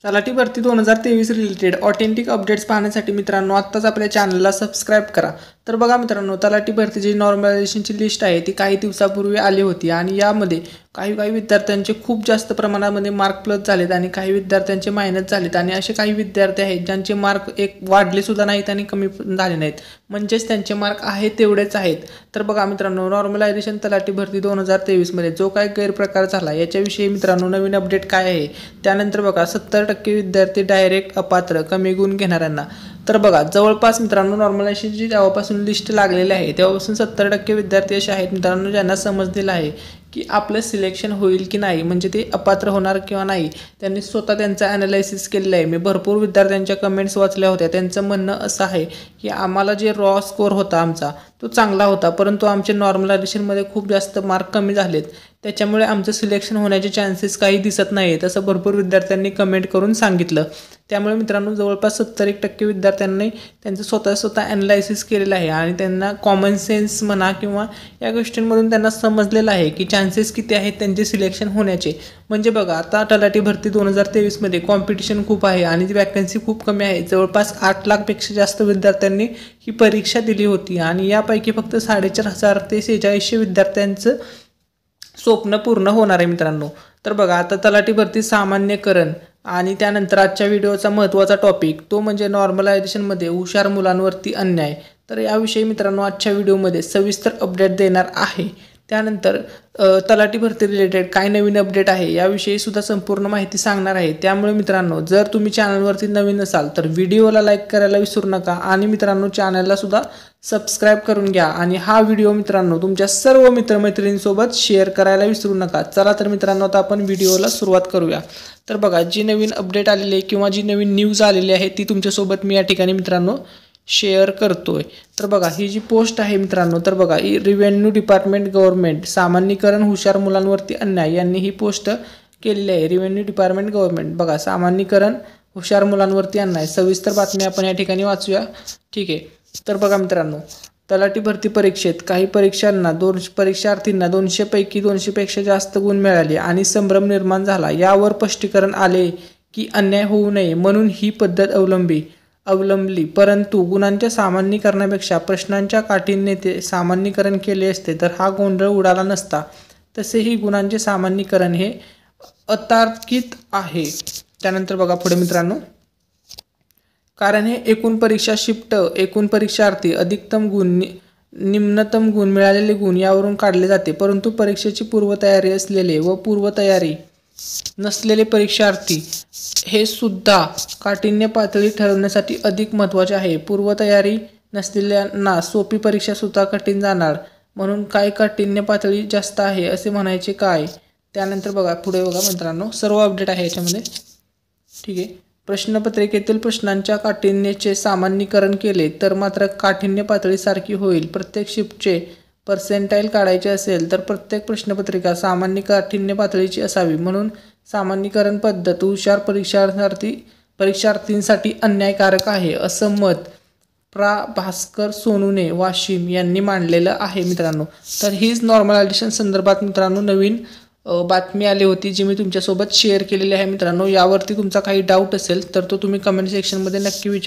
तलाठी भरती 2023 related authentic updates पाहण्यासाठी मित्रांनो आत्ताच आपल्या चॅनलला सबस्क्राईब करा। तर बघा मित्रांनो, तलाठी भरतीची नॉर्मलायझेशनची लिस्ट आहे ती काही दिवसापूर्वी आली होती आणि यामध्ये काही विद्यार्थ्यांचे खूप जास्त प्रमाणामध्ये मार्क प्लस झालेत आणि काही विद्यार्थ्यांचे मायनस झालेत आणि असे काही विद्यार्थी आहेत ज्यांचे मार्क एक वाढले सुद्धा नाहीत आणि कमी झाले नाहीत, म्हणजेच त्यांचे मार्क आहेत तेवढेच आहेत। तर बघा मित्रांनो, नॉर्मलायझेशन तलाठी भरती 2023 मध्ये जो काही गैरप्रकार झाला याच्याविषयी मित्रांनो नवीन अपडेट काय आहे। त्यानंतर बघा 70% विद्यार्थी डायरेक्ट अपात्र कमी गुण घेणाऱ्यांना। तर बघा जवळपास मित्रांनो नॉर्मलायझेशनची जेव्हापासून लिस्ट लागलेली आहे तेव्हापासून 70% विद्यार्थी असे आहेत मित्रांनो ज्यांना समजलेलं आहे की आपलं सिलेक्शन होईल की नाही, म्हणजे ते अपात्र होणार किंवा नाही। त्यांनी स्वतः त्यांचं ॲनालिसिस केलेलं आहे। मी भरपूर विद्यार्थ्यांच्या कमेंट्स वाचल्या होत्या, त्यांचं म्हणणं असं आहे की आम्हाला जे रॉ स्कोर होता आमचा तो चांगला होता, परंतु आमचे नॉर्मलायझेशनमध्ये खूप जास्त मार्क कमी झालेत, त्याच्यामुळे आमचं सिलेक्शन होण्याचे चान्सेस काही दिसत नाहीत असं भरपूर विद्यार्थ्यांनी कमेंट करून सांगितलं। त्यामुळे मित्रांनो जवळपास 70% विद्यार्थ्यांनी त्यांचं स्वतः ॲनालिसिस केलेलं आहे आणि त्यांना कॉमन सेन्स म्हणा किंवा या गोष्टींमधून त्यांना समजलेलं आहे की चान्सेस किती आहेत त्यांचे सिलेक्शन होण्याचे। म्हणजे बघा आता तलाठी भरती 2023 मध्ये कॉम्पिटिशन खूप आहे आणि वॅकन्सी खूप कमी आहे। जवळपास 8 लाखपेक्षा जास्त विद्यार्थ्यांनी ही परीक्षा दिली होती आणि यापैकी फक्त 4,500 ते 4600 विद्यार्थ्यांचं स्वप्न पूर्ण होणार आहे मित्रांनो। तर बघा आता तलाठी भरती सामान्यकरण आणि त्यानंतर आजच्या व्हिडिओचा महत्त्वाचा टॉपिक तो म्हणजे नॉर्मलायझेशनमध्ये हुशार मुलांवरती अन्याय। तर याविषयी मित्रांनो आजच्या व्हिडिओमध्ये सविस्तर अपडेट देणार आहे। त्यानंतर तलाठी भरती रिलेटेड काय नवीन अपडेट आहे याविषयी सुद्धा संपूर्ण माहिती सांगणार आहे। त्यामुळे मित्रांनो जर तुम्ही चॅनलवरती नवीन असाल तर व्हिडिओला लाईक करायला विसरू नका आणि मित्रांनो चॅनलला सुद्धा सबस्क्राईब करून घ्या आणि हा व्हिडिओ मित्रांनो तुमच्या सर्व मित्रमैत्रिणींसोबत शेअर करायला विसरू नका। चला तर मित्रांनो आता आपण व्हिडिओला सुरुवात करूया। तर बघा जी नवीन अपडेट आलेली आहे किंवा जी नवीन न्यूज आलेली आहे ती तुमच्यासोबत मी या ठिकाणी मित्रांनो शेअर करतोय। तर बघा ही जी पोस्ट आहे मित्रांनो, तर बघा ही रेव्हेन्यू डिपार्टमेंट गव्हर्नमेंट सामान्यीकरण हुशार मुलांवरती अन्याय यांनी ही पोस्ट केलेली आहे। रेव्हेन्यू डिपार्टमेंट गव्हर्नमेंट बघा सामान्यीकरण हुशार मुलांवरती अन्याय, सविस्तर बातमी आपण या ठिकाणी वाचूया। ठीक आहे, तर बघा मित्रांनो तलाठी भरती परीक्षेत काही परीक्षार्थींना 200 पैकी 200 पेक्षा जास्त गुण मिळाले आणि संभ्रम निर्माण झाला। यावर स्पष्टीकरण आले की अन्याय होऊ नये म्हणून ही पद्धत अवलंबली, परंतु गुणांच्या सामान्यीकरणापेक्षा प्रश्नांच्या काठीण्यते सामान्यीकरण केले असते तर हा गोंधळ उडाला नसता। तसेही गुणांचे सामान्यीकरण हे अतार्किक आहे। त्यानंतर बघा पुढे मित्रांनो, कारण हे एकूण परीक्षा शिफ्ट एकूण परीक्षार्थी अधिकतम गुण निम्नतम गुण मिळालेले गुण यावरून काढले जाते, परंतु परीक्षेची पूर्वतयारी असलेले व पूर्वतयारी नसलेले परीक्षार्थी हे सुद्धा काठिण्य पातळी ठरवण्यासाठी अधिक महत्त्वाचे आहे। पूर्वतयारी नसलेल्यांना सोपी परीक्षा सुद्धा कठीण जाणार, म्हणून काय काठिण्य पातळी जास्त आहे असे म्हणायचे काय। त्यानंतर बघा पुढे बघा मित्रांनो सर्व अपडेट आहे याच्यामध्ये। ठीक आहे, प्रश्नपत्रिकेतील प्रश्नांच्या काठिण्याचे सामान्यीकरण केले तर मात्र काठिण्य पातळी सारखी होईल। प्रत्येक शिफ्टचे पर्सेंटाईल काढायचे असेल तर प्रत्येक प्रश्नपत्रिका सामान्य काठिण्य पातळीची असावी, म्हणून सामान्यीकरण पद्धत हुशार परीक्षार्थींसाठी अन्यायकारक आहे असं मत प्रा. भास्कर सोनूने वाशिम यांनी मांडलेलं आहे मित्रांनो। तर हीच नॉर्मलायझेशन संदर्भात मित्रांनो नवीन बातमी आली होती जी मी तुमच्यासोबत शेअर केलेली आहे मित्रांनो। यावरती तुमचा काही डाऊट असेल तर तो तुम्ही कमेंट सेक्शनमध्ये नक्की विचारा।